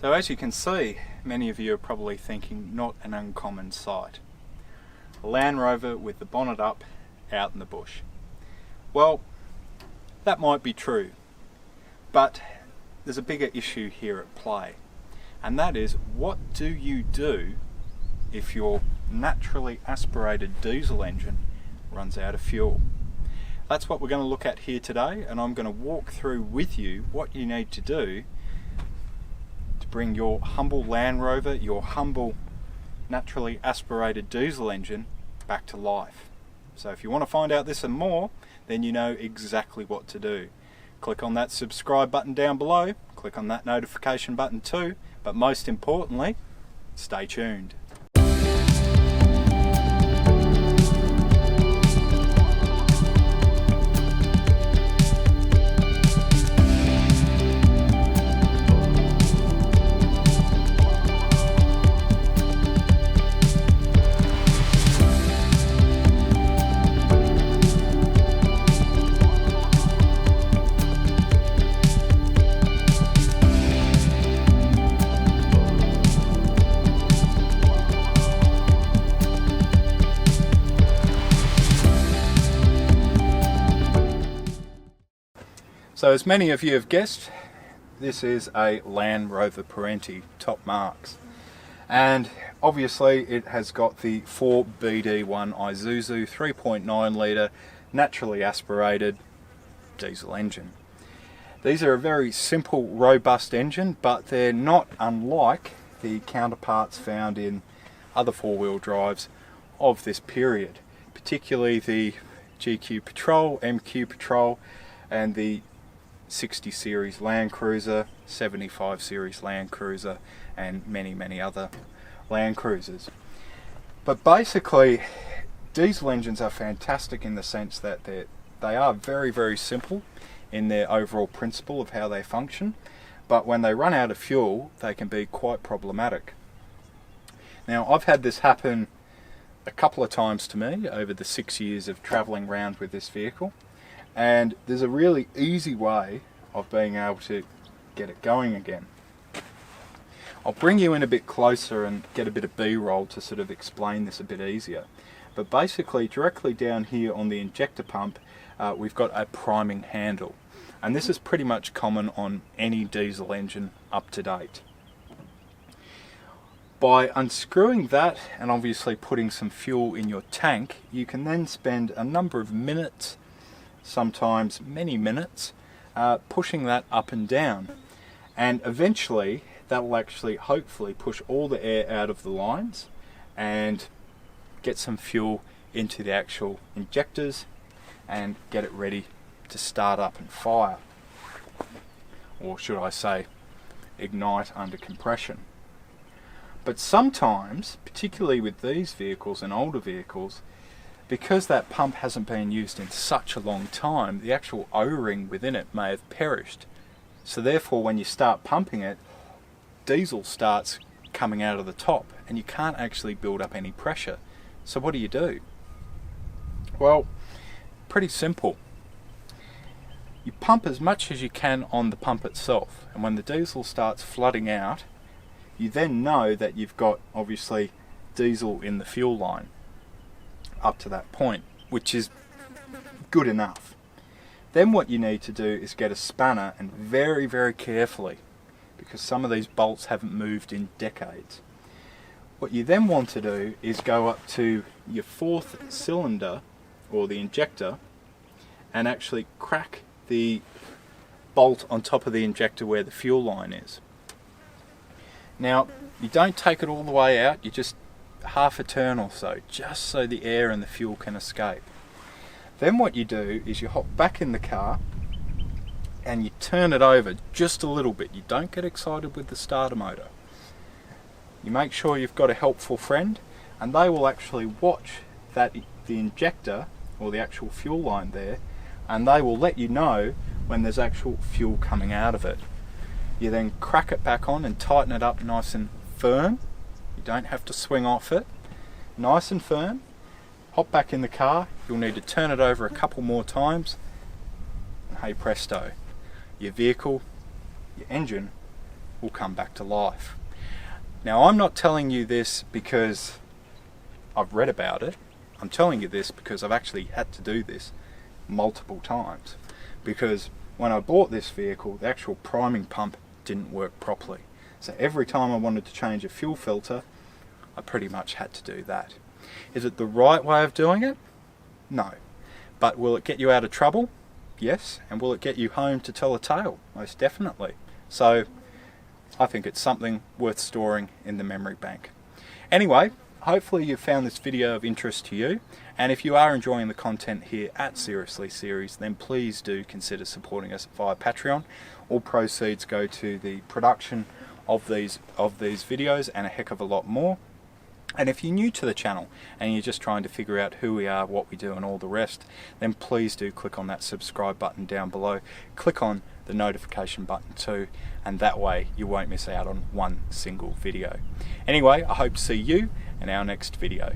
So as you can see, many of you are probably thinking not an uncommon sight. A Land Rover with the bonnet up out in the bush. Well, that might be true, but there's a bigger issue here at play, and that is, what do you do if your naturally aspirated diesel engine runs out of fuel? That's what we're going to look at here today, and I'm going to walk through with you what you need to do to bring your humble Land Rover, your humble naturally aspirated diesel engine back to life. So if you want to find out this and more, then you know exactly what to do. Click on that subscribe button down below, click on that notification button too, but most importantly, stay tuned. So as many of you have guessed, this is a Land Rover Perentie Top Marks, and obviously it has got the 4BD1 Isuzu 3.9 litre naturally aspirated diesel engine. These are a very simple, robust engine, but they're not unlike the counterparts found in other four-wheel drives of this period, particularly the GQ Patrol, MQ Patrol, and the 60 series Land Cruiser, 75 series Land Cruiser, and many other Land Cruisers. But basically, diesel engines are fantastic in the sense that they are very simple in their overall principle of how they function, but when they run out of fuel, they can be quite problematic. Now, I've had this happen a couple of times to me over the 6 years of travelling around with this vehicle. And there's a really easy way of being able to get it going again. I'll bring you in a bit closer and get a bit of B-roll to sort of explain this a bit easier. But basically, directly down here on the injector pump, we've got a priming handle. And this is pretty much common on any diesel engine up to date. By unscrewing that and obviously putting some fuel in your tank, you can then spend a number of minutes, sometimes many minutes, pushing that up and down, and eventually that will actually hopefully push all the air out of the lines and get some fuel into the actual injectors and get it ready to start up and fire, or should I say ignite under compression. But sometimes, particularly with these vehicles and older vehicles, because that pump hasn't been used in such a long time, the actual O-ring within it may have perished. So therefore, when you start pumping it, diesel starts coming out of the top and you can't actually build up any pressure. So what do? Well, pretty simple. You pump as much as you can on the pump itself, and when the diesel starts flooding out, you then know that you've got obviously diesel in the fuel line up to that point, which is good enough. Then what you need to do is get a spanner and very carefully, because some of these bolts haven't moved in decades, what you then want to do is go up to your fourth cylinder or the injector and actually crack the bolt on top of the injector where the fuel line is. Now, you don't take it all the way out, you just half a turn or so, just so the air and the fuel can escape. Then what you do is you hop back in the car and you turn it over just a little bit. You don't get excited with the starter motor. You make sure you've got a helpful friend, and they will actually watch the injector or the actual fuel line there, and they will let you know when there's actual fuel coming out of it. You then crack it back on and tighten it up nice and firm. You don't have to swing off it. Nice and firm. Hop back in the car. You'll need to turn it over a couple more times. And hey presto, your vehicle, your engine will come back to life. Now, I'm not telling you this because I've read about it. I'm telling you this because I've actually had to do this multiple times, because when I bought this vehicle, the actual priming pump didn't work properly. So every time I wanted to change a fuel filter, I pretty much had to do that. Is it the right way of doing it? No. But will it get you out of trouble? Yes. And will it get you home to tell a tale? Most definitely. So I think it's something worth storing in the memory bank. Anyway, hopefully you've found this video of interest to you, and if you are enjoying the content here at Seriously Series, then please do consider supporting us via Patreon. All proceeds go to the production of these videos and a heck of a lot more. And if you're new to the channel and you're just trying to figure out who we are, what we do and all the rest, then please do click on that subscribe button down below. Click on the notification button too, and that way you won't miss out on one single video. Anyway, I hope to see you in our next video.